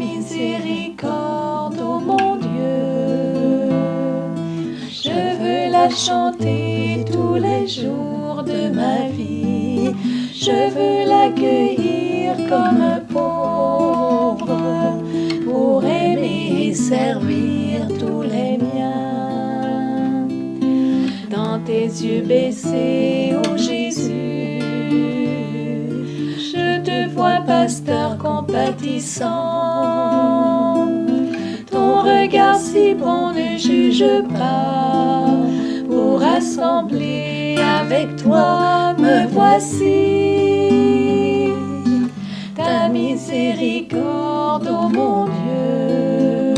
miséricorde, ô mon Dieu. Je veux la chanter tous les jours de ma vie. Je veux l'accueillir comme un pauvre pour aimer et servir tous les miens. Dans tes yeux baissés, ô Jésus, je te vois, pasteur compatissant. Ton regard si bon ne juge pas. Pour rassembler avec toi, me voici. Ta miséricorde, ô mon Dieu,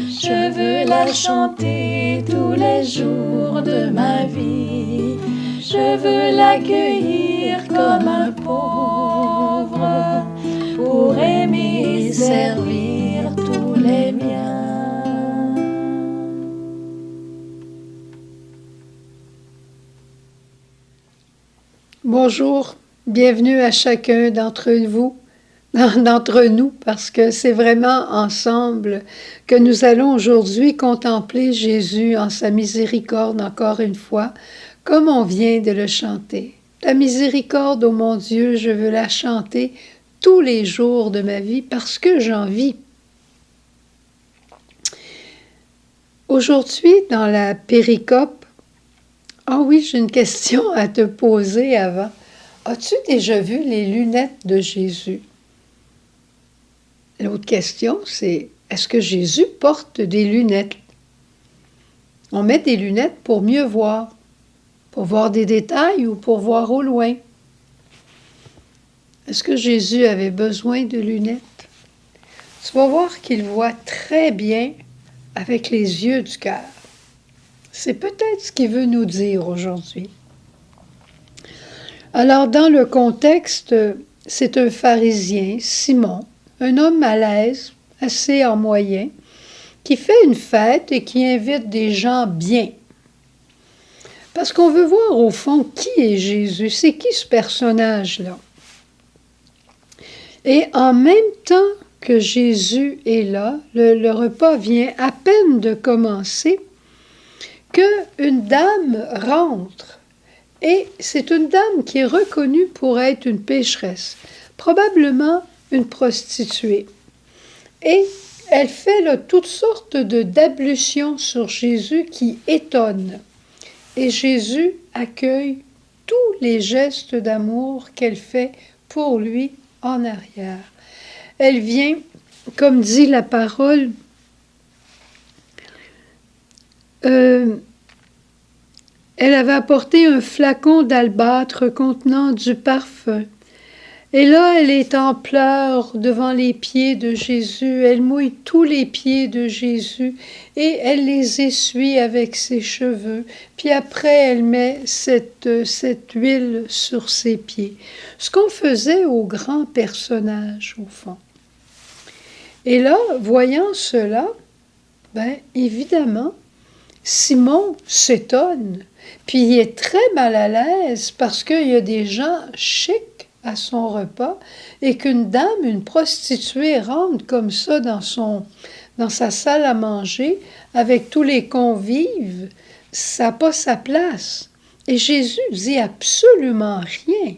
je veux la chanter tous les jours de ma vie. Je veux l'accueillir comme un pauvre pour aimer et servir tous les miens. Bonjour, bienvenue à chacun d'entre nous, parce que c'est vraiment ensemble que nous allons aujourd'hui contempler Jésus en sa miséricorde encore une fois, comme on vient de le chanter. Ta miséricorde, ô mon Dieu, je veux la chanter tous les jours de ma vie parce que j'en vis. Aujourd'hui, dans la péricope, oui, j'ai une question à te poser avant. As-tu déjà vu les lunettes de Jésus? L'autre question, c'est est-ce que Jésus porte des lunettes? On met des lunettes pour mieux voir, pour voir des détails ou pour voir au loin. Est-ce que Jésus avait besoin de lunettes? Tu vas voir qu'il voit très bien avec les yeux du cœur. C'est peut-être ce qu'il veut nous dire aujourd'hui. Alors, dans le contexte, c'est un pharisien, Simon, un homme à l'aise, assez en moyen, qui fait une fête et qui invite des gens bien. Parce qu'on veut voir au fond qui est Jésus, c'est qui ce personnage-là. Et en même temps que Jésus est là, le repas vient à peine de commencer, qu'une dame rentre. Et c'est une dame qui est reconnue pour être une pécheresse, probablement une prostituée. Et elle fait là, toutes sortes d'ablutions sur Jésus qui étonnent. Et Jésus accueille tous les gestes d'amour qu'elle fait pour lui en arrière. Elle vient, comme dit la parole, elle avait apporté un flacon d'albâtre contenant du parfum. Et là, elle est en pleurs devant les pieds de Jésus. Elle mouille tous les pieds de Jésus et elle les essuie avec ses cheveux. Puis après, elle met cette huile sur ses pieds. Ce qu'on faisait aux grands personnages, au fond. Et là, voyant cela, évidemment, Simon s'étonne, puis il est très mal à l'aise parce qu'il y a des gens chics à son repas et qu'une dame, une prostituée, rentre comme ça dans sa salle à manger avec tous les convives, ça n'a pas sa place. Et Jésus dit absolument rien.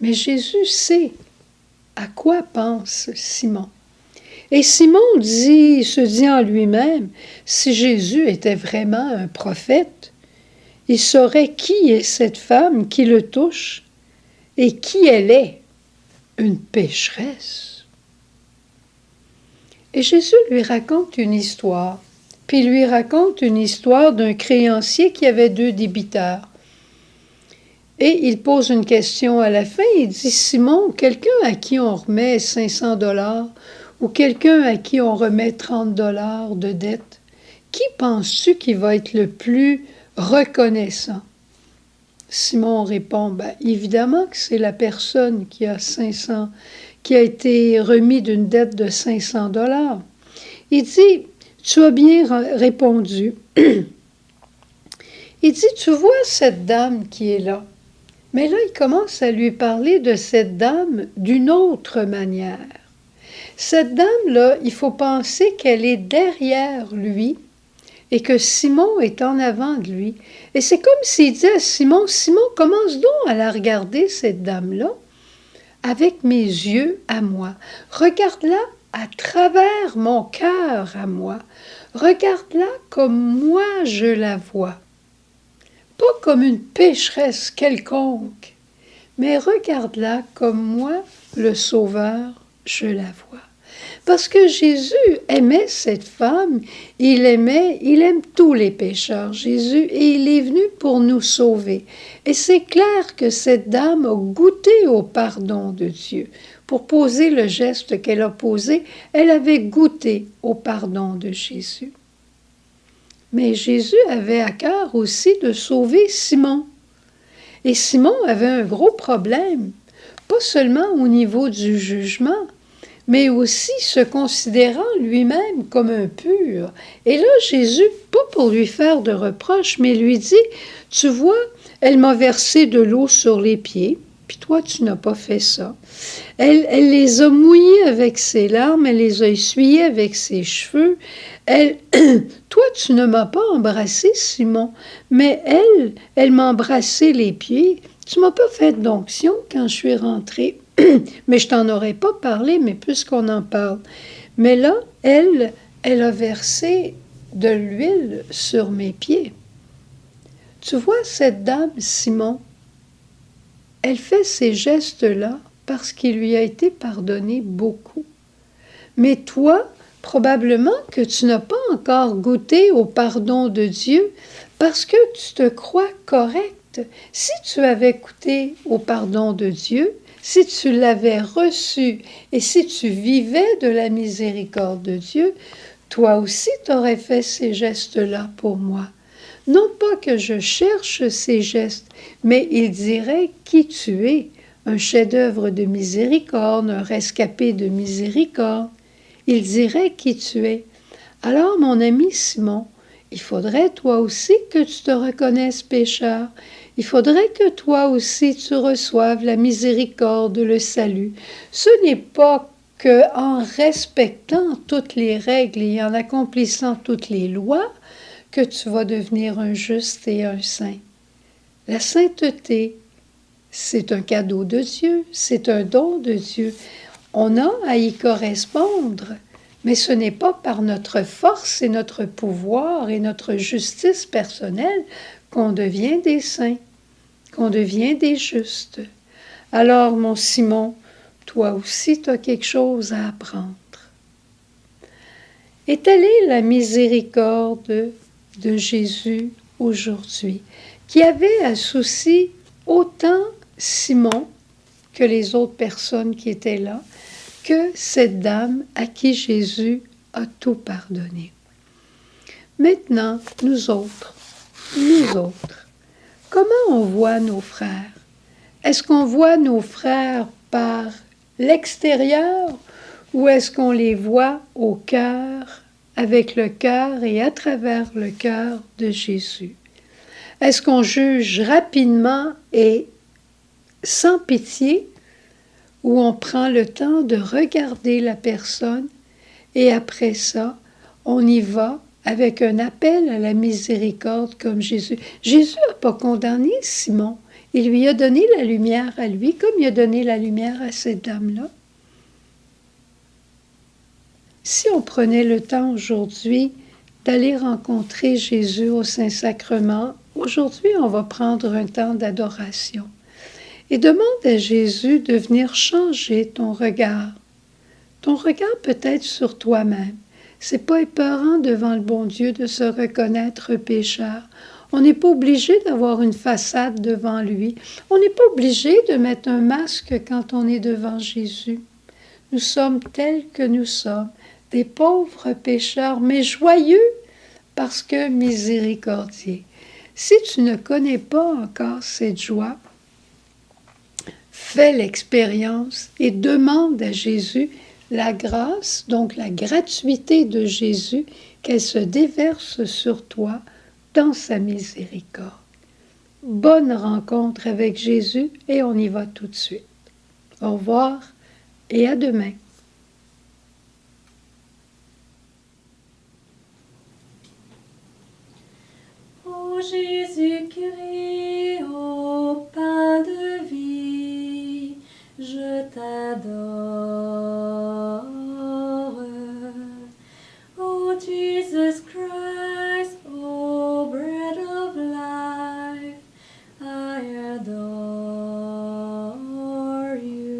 Mais Jésus sait à quoi pense Simon. Et Simon se dit en lui-même, si Jésus était vraiment un prophète, il saurait qui est cette femme qui le touche et qui elle est, une pécheresse. Et Jésus lui raconte une histoire, puis il lui raconte une histoire d'un créancier qui avait 2 débiteurs. Et il pose une question à la fin, il dit, Simon, quelqu'un à qui on remet 500 $ ou quelqu'un à qui on remet 30 $ de dette, qui penses-tu qui va être le plus reconnaissant? Simon répond, évidemment que c'est la personne qui a été remis d'une dette de 500 $. Il dit, tu as bien répondu. Il dit, tu vois cette dame qui est là. Mais là, il commence à lui parler de cette dame d'une autre manière. Cette dame-là, il faut penser qu'elle est derrière lui et que Simon est en avant de lui. Et c'est comme s'il disait à Simon, Simon, commence donc à la regarder, cette dame-là, avec mes yeux à moi. Regarde-la à travers mon cœur à moi. Regarde-la comme moi je la vois. Pas comme une pécheresse quelconque, mais regarde-la comme moi, le Sauveur, je la vois. Parce que Jésus aimait cette femme, il aime tous les pécheurs, Jésus, et il est venu pour nous sauver. Et c'est clair que cette dame a goûté au pardon de Dieu. Pour poser le geste qu'elle a posé, elle avait goûté au pardon de Jésus. Mais Jésus avait à cœur aussi de sauver Simon. Et Simon avait un gros problème, pas seulement au niveau du jugement, mais aussi se considérant lui-même comme impur. Et là, Jésus, pas pour lui faire de reproches, mais lui dit, « Tu vois, elle m'a versé de l'eau sur les pieds, puis toi, tu n'as pas fait ça. Elle les a mouillés avec ses larmes, elle les a essuyés avec ses cheveux. Toi, tu ne m'as pas embrassé, Simon, mais elle m'a embrassé les pieds. Tu m'as pas fait d'onction quand je suis rentrée. Mais je t'en aurais pas parlé, mais puisqu'on en parle. Mais là, elle a versé de l'huile sur mes pieds. Tu vois, cette dame, Simon, elle fait ces gestes-là parce qu'il lui a été pardonné beaucoup. Mais toi, probablement que tu n'as pas encore goûté au pardon de Dieu parce que tu te crois correct. Si tu avais goûté au pardon de Dieu, si tu l'avais reçu et si tu vivais de la miséricorde de Dieu, toi aussi t'aurais fait ces gestes-là pour moi. Non pas que je cherche ces gestes, mais il dirait qui tu es, un chef-d'œuvre de miséricorde, un rescapé de miséricorde. Il dirait qui tu es. Alors, mon ami Simon, il faudrait toi aussi que tu te reconnaisses pécheur. Il faudrait que toi aussi tu reçoives la miséricorde, le salut. Ce n'est pas qu'en respectant toutes les règles et en accomplissant toutes les lois que tu vas devenir un juste et un saint. La sainteté, c'est un cadeau de Dieu, c'est un don de Dieu. On a à y correspondre, mais ce n'est pas par notre force et notre pouvoir et notre justice personnelle qu'on devient des saints, qu'on devient des justes. Alors, mon Simon, toi aussi, tu as quelque chose à apprendre. Et telle est la miséricorde de Jésus aujourd'hui, qui avait à souci autant Simon que les autres personnes qui étaient là, que cette dame à qui Jésus a tout pardonné. Maintenant, nous autres, comment on voit nos frères? Est-ce qu'on voit nos frères par l'extérieur ou est-ce qu'on les voit au cœur, avec le cœur et à travers le cœur de Jésus? Est-ce qu'on juge rapidement et sans pitié ou on prend le temps de regarder la personne et après ça, on y va avec un appel à la miséricorde comme Jésus. Jésus n'a pas condamné Simon. Il lui a donné la lumière à lui comme il a donné la lumière à cette dame-là. Si on prenait le temps aujourd'hui d'aller rencontrer Jésus au Saint-Sacrement, aujourd'hui on va prendre un temps d'adoration et demande à Jésus de venir changer ton regard peut-être sur toi-même. C'est pas épeurant devant le bon Dieu de se reconnaître pécheur. On n'est pas obligé d'avoir une façade devant lui. On n'est pas obligé de mettre un masque quand on est devant Jésus. Nous sommes tels que nous sommes, des pauvres pécheurs, mais joyeux parce que miséricordieux. Si tu ne connais pas encore cette joie, fais l'expérience et demande à Jésus la grâce, donc la gratuité de Jésus, qu'elle se déverse sur toi dans sa miséricorde. Bonne rencontre avec Jésus et on y va tout de suite. Au revoir et à demain. Jésus-Christ, ô pain de vie, je t'adore. Oh Jesus Christ, oh bread of life, I adore you.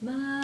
My